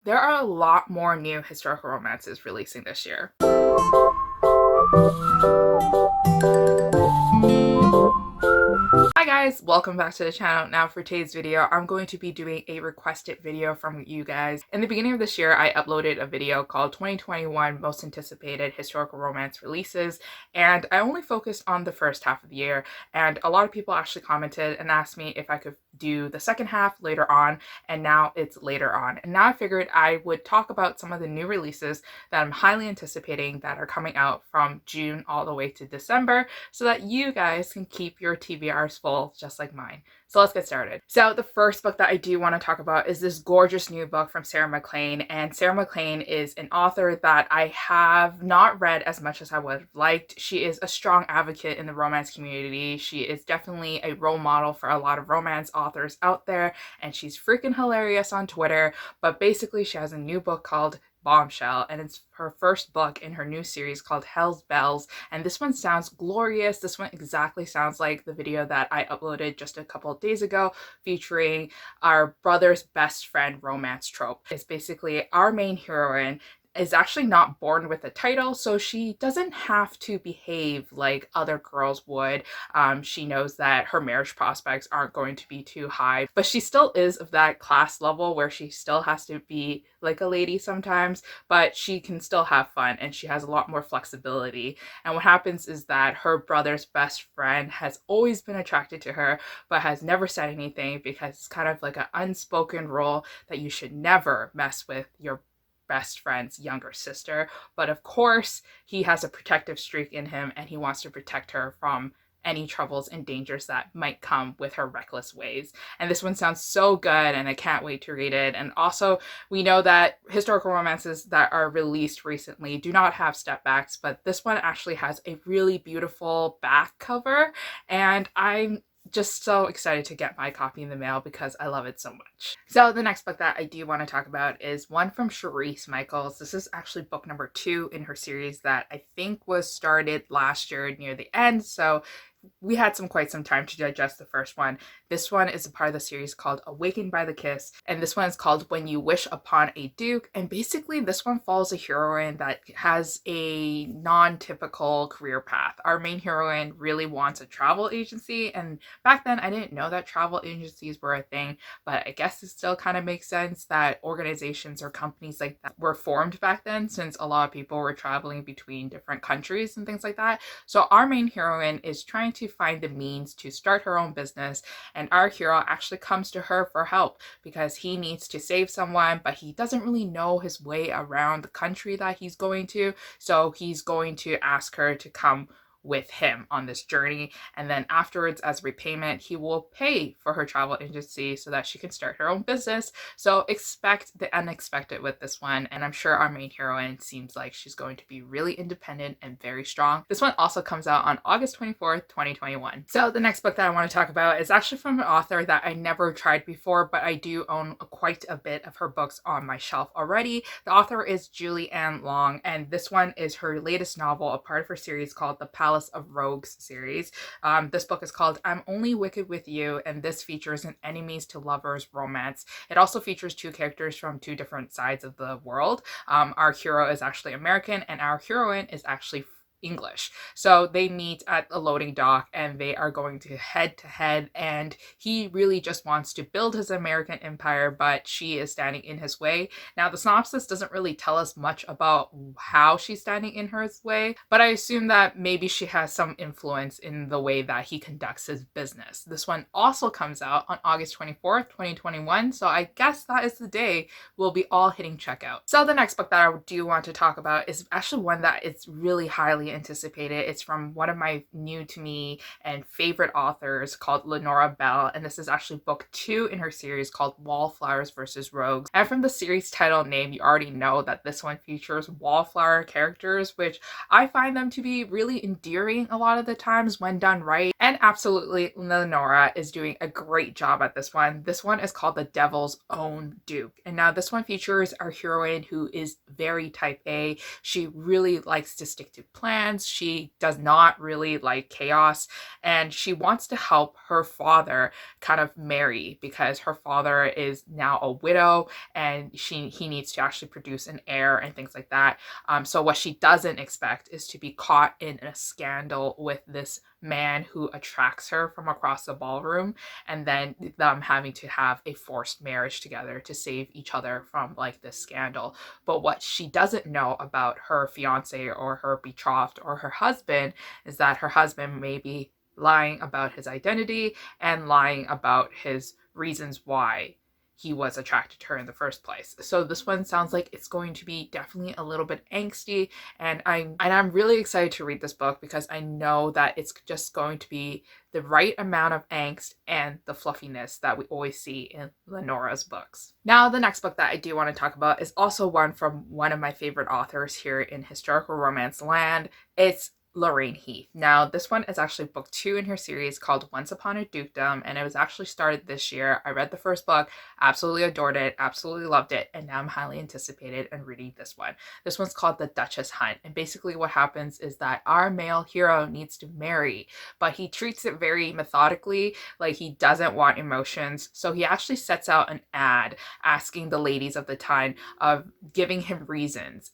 There are a lot more new historical romances releasing this year. Hi guys, welcome back to the channel. Now for today's video, I'm going to be doing a requested video from you guys. In the beginning of this year, I uploaded a video called 2021 Most Anticipated Historical Romance Releases, and I only focused on the first half of the year, and a lot of people actually commented and asked me if I could do the second half later on, and now it's later on. And now I figured I would talk about some of the new releases that I'm highly anticipating that are coming out from June all the way to December, so that you guys can keep your TBRs full just like mine. So let's get started. So the first book that I do want to talk about is this gorgeous new book from Sarah MacLean. And Sarah MacLean is an author that I have not read as much as I would have liked. She is a strong advocate in the romance community. She is definitely a role model for a lot of romance authors out there, and she's freaking hilarious on Twitter. But basically, she has a new book called Bombshell, and it's her first book in her new series called Hell's Bells, and this one sounds glorious. This one exactly sounds like the video that I uploaded just a couple of days ago featuring our brother's best friend romance trope. It's basically our main heroine is actually not born with a title, so she doesn't have to behave like other girls would. She knows that her marriage prospects aren't going to be too high, but she still is of that class level where she still has to be like a lady sometimes, but she can still have fun, and she has a lot more flexibility. And what happens is that her brother's best friend has always been attracted to her, but has never said anything because it's kind of like an unspoken rule that you should never mess with your best friend's younger sister. But of course, he has a protective streak in him, and he wants to protect her from any troubles and dangers that might come with her reckless ways. And this one sounds so good, and I can't wait to read it. And also, we know that historical romances that are released recently do not have step backs, but this one actually has a really beautiful back cover, and I'm just so excited to get my copy in the mail because I love it so much. So the next book that I do want to talk about is one from Cherise Michaels. This is actually book number 2 in her series that I think was started last year near the end, so we had quite some time to digest the first one. This one is a part of the series called Awakened by the Kiss, and this one is called When You Wish Upon a Duke. And basically this one follows a heroine that has a non-typical career path. Our main heroine really wants a travel agency, and back then I didn't know that travel agencies were a thing, but I guess it still kind of makes sense that organizations or companies like that were formed back then, since a lot of people were traveling between different countries and things like that. So our main heroine is trying to find the means to start her own business, and our hero actually comes to her for help because he needs to save someone, but he doesn't really know his way around the country that he's going to, so he's going to ask her to come with him on this journey, and then afterwards, as repayment, he will pay for her travel agency so that she can start her own business. So expect the unexpected with this one, and I'm sure our main heroine seems like she's going to be really independent and very strong. This one also comes out on August 24th, 2021. So the next book that I want to talk about is actually from an author that I never tried before, but I do own quite a bit of her books on my shelf already. The author is Julie Ann Long, and this one is her latest novel, a part of her series called The Palace of Rogues series. This book is called I'm Only Wicked with You, and this features an enemies to lovers romance. It also features 2 characters from 2 different sides of the world. Our hero is actually American, and our heroine is actually English. So they meet at a loading dock, and they are going to head, and he really just wants to build his American empire, but she is standing in his way. Now the synopsis doesn't really tell us much about how she's standing in his way, but I assume that maybe she has some influence in the way that he conducts his business. This one also comes out on August 24th, 2021, so I guess that is the day we'll be all hitting checkout. So the next book that I do want to talk about is actually one that is really highly anticipated. It's from one of my new to me and favorite authors called Lenora Bell, and this is actually book 2 in her series called Wallflowers versus Rogues. And from the series title name, you already know that this one features wallflower characters, which I find them to be really endearing a lot of the times when done right. And absolutely, Lenora is doing a great job at this one. This one is called The Devil's Own Duke. And now this one features our heroine who is very type A. She really likes to stick to plans. plans. She does not really like chaos, and she wants to help her father kind of marry because her father is now a widow and he needs to actually produce an heir and things like that. So what she doesn't expect is to be caught in a scandal with this man who attracts her from across the ballroom, and then them having to have a forced marriage together to save each other from like this scandal. But what she doesn't know about her fiance or her betrothed or her husband is that her husband may be lying about his identity and lying about his reasons why he was attracted to her in the first place. So this one sounds like it's going to be definitely a little bit angsty, and I'm really excited to read this book because I know that it's just going to be the right amount of angst and the fluffiness that we always see in Lenora's books. Now, the next book that I do want to talk about is also one from one of my favorite authors here in historical romance land. It's Lorraine Heath. Now, this one is actually book 2 in her series called Once Upon a Dukedom, and it was actually started this year. I read the first book, absolutely adored it, absolutely loved it, and now I'm highly anticipated in reading this one. This one's called The Duchess Hunt, and basically what happens is that our male hero needs to marry, but he treats it very methodically, like he doesn't want emotions. So he actually sets out an ad asking the ladies of the time of giving him reasons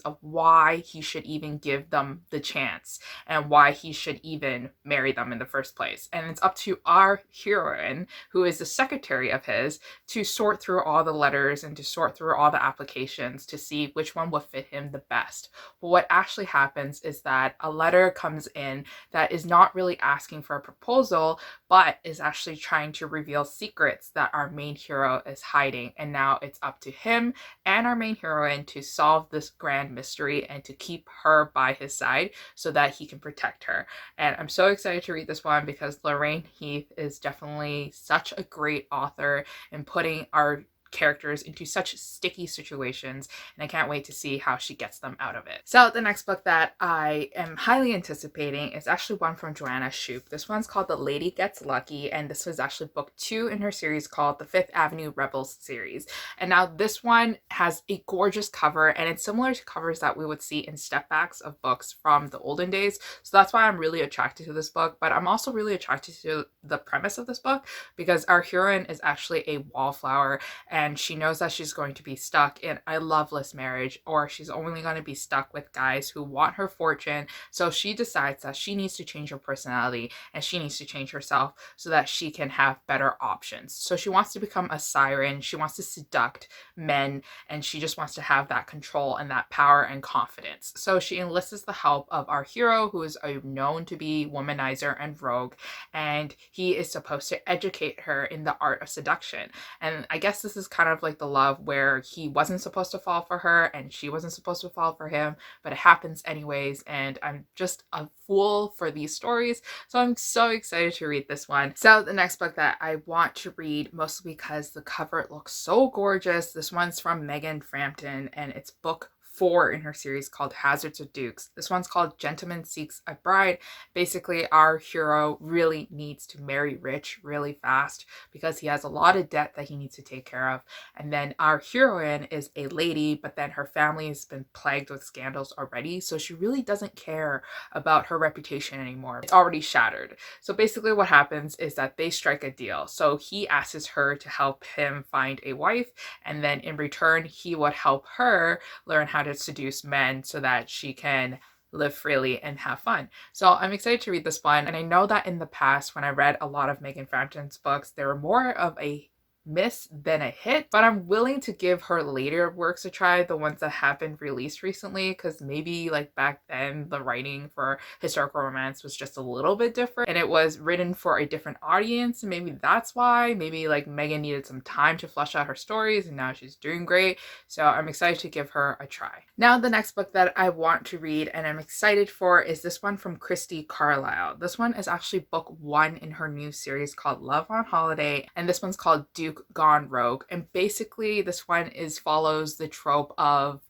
of why he should even give them the chance and why he should even marry them in the first place. And it's up to our heroine, who is the secretary of his, to sort through all the letters and to sort through all the applications to see which one will fit him the best. But what actually happens is that a letter comes in that is not really asking for a proposal, but is actually trying to reveal secrets that our main hero is hiding. And now it's up to him and our main heroine to solve this grand mystery and to keep her by his side so that he can protect her. And I'm so excited to read this one because Lorraine Heath is definitely such a great author in putting our characters into such sticky situations, and I can't wait to see how she gets them out of it. So the next book that I am highly anticipating is actually one from Joanna Shupe. This one's called The Lady Gets Lucky, and this was actually book 2 in her series called the Fifth Avenue Rebels series. And now this one has a gorgeous cover, and it's similar to covers that we would see in stepbacks of books from the olden days. So that's why I'm really attracted to this book, but I'm also really attracted to the premise of this book because our heroine is actually a wallflower, and she knows that she's going to be stuck in a loveless marriage, or she's only going to be stuck with guys who want her fortune. So she decides that she needs to change her personality and she needs to change herself so that she can have better options. So she wants to become a siren, she wants to seduct men, and she just wants to have that control and that power and confidence. So she enlists the help of our hero, who is known to be womanizer and rogue, and he is supposed to educate her in the art of seduction. And I guess this is kind of like the love where he wasn't supposed to fall for her and she wasn't supposed to fall for him, but it happens anyways, and I'm just a fool for these stories, so I'm so excited to read this one. So the next book that I want to read, mostly because the cover looks so gorgeous, this one's from Megan Frampton, and it's book 4 in her series called Hazards of Dukes. This one's called Gentleman Seeks a Bride. Basically, our hero really needs to marry rich really fast because he has a lot of debt that he needs to take care of. And then our heroine is a lady, but then her family has been plagued with scandals already, so she really doesn't care about her reputation anymore. It's already shattered. So basically what happens is that they strike a deal. So he asks her to help him find a wife, and then in return he would help her learn how to seduce men so that she can live freely and have fun. So I'm excited to read this one, and I know that in the past when I read a lot of Megan Frampton's books, they were more of a miss than a hit, but I'm willing to give her later works a try, the ones that have been released recently, because maybe like back then the writing for historical romance was just a little bit different and it was written for a different audience, and maybe that's why. Maybe like Megan needed some time to flesh out her stories, and now she's doing great, so I'm excited to give her a try. Now the next book that I want to read and I'm excited for is this one from Christy Carlisle. This one is actually book 1 in her new series called Love on Holiday, and this one's called Duke Gone Rogue. And basically this one follows the trope of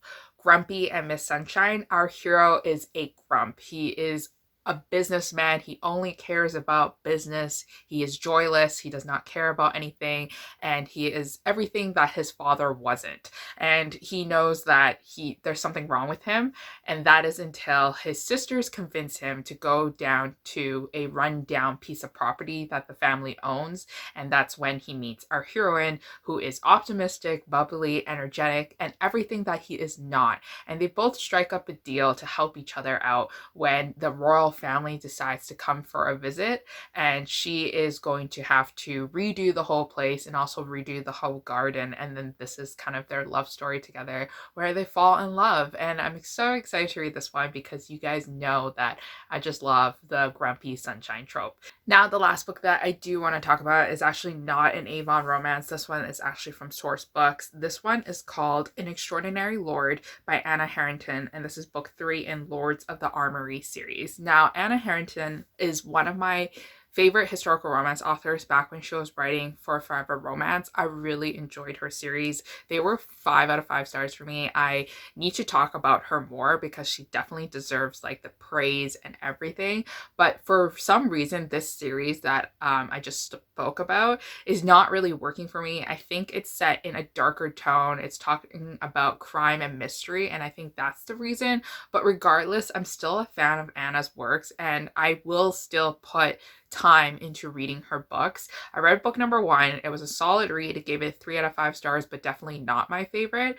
Grumpy and Miss Sunshine. Our hero is a grump. He is a businessman. He only cares about business. He is joyless. He does not care about anything. And he is everything that his father wasn't. And he knows that there's something wrong with him. And that is until his sisters convince him to go down to a rundown piece of property that the family owns. And that's when he meets our heroine, who is optimistic, bubbly, energetic, and everything that he is not. And they both strike up a deal to help each other out when the royal family decides to come for a visit, and she is going to have to redo the whole place and also redo the whole garden. And then this is kind of their love story together where they fall in love. And I'm so excited to read this one because you guys know that I just love the grumpy sunshine trope. Now, the last book that I do want to talk about is actually not an Avon romance. This one is actually from Source Books. This one is called An Extraordinary Lord by Anna Harrington, and this is book 3 in Lords of the Armory series. Now, Anna Harrington is one of my favorite historical romance authors back when she was writing For Forever Romance. I really enjoyed her series. They were 5 out of 5 stars for me. I need to talk about her more because she definitely deserves like the praise and everything. But for some reason, this series that I just spoke about is not really working for me. I think it's set in a darker tone. It's talking about crime and mystery, and I think that's the reason. But regardless, I'm still a fan of Anna's works, and I will still put time into reading her books. I read book number 1. It was a solid read. It gave it 3 out of 5 stars, but definitely not my favorite.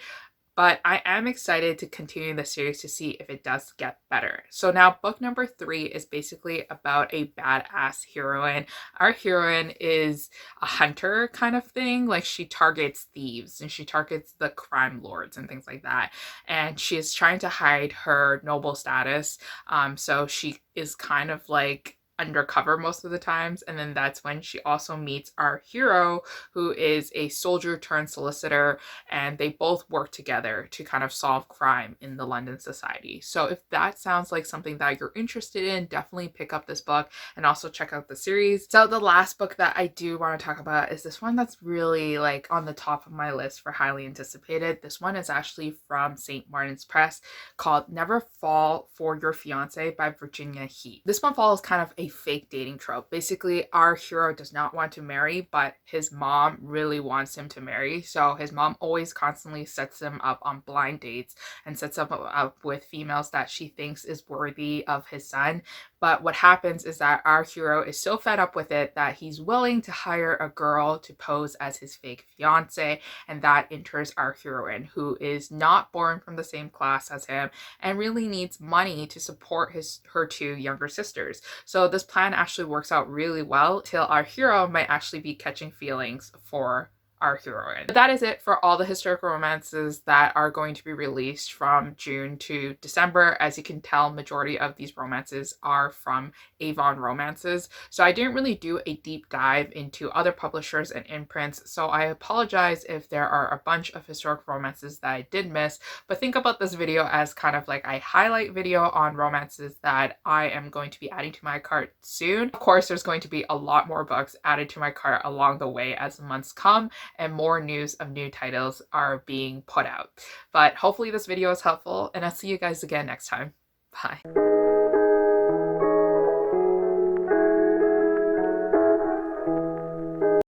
But I am excited to continue the series to see if it does get better. So now book number 3 is basically about a badass heroine. Our heroine is a hunter kind of thing. Like, she targets thieves and she targets the crime lords and things like that. And she is trying to hide her noble status. So she is kind of like undercover most of the times. And then that's when she also meets our hero, who is a soldier turned solicitor, and they both work together to kind of solve crime in the London society. So if that sounds like something that you're interested in, definitely pick up this book and also check out the series. So the last book that I do want to talk about is this one that's really like on the top of my list for highly anticipated. This one is actually from St. Martin's Press, called Never Fall for Your Fiance by Virginia Heath. This one follows kind of a fake dating trope. Basically, our hero does not want to marry, but his mom really wants him to marry. So his mom always constantly sets him up on blind dates and sets him up with females that she thinks is worthy of his son. But what happens is that our hero is so fed up with it that he's willing to hire a girl to pose as his fake fiance, and that enters our heroine, who is not born from the same class as him and really needs money to support her 2 younger sisters. So this plan actually works out really well till our hero might actually be catching feelings for our heroine. But that is it for all the historical romances that are going to be released from June to December. As you can tell, majority of these romances are from Avon Romances. So I didn't really do a deep dive into other publishers and imprints. So I apologize if there are a bunch of historical romances that I did miss, but think about this video as kind of like a highlight video on romances that I am going to be adding to my cart soon. Of course, there's going to be a lot more books added to my cart along the way as the months come, and more news of new titles are being put out. But hopefully this video is helpful, and I'll see you guys again next time. Bye.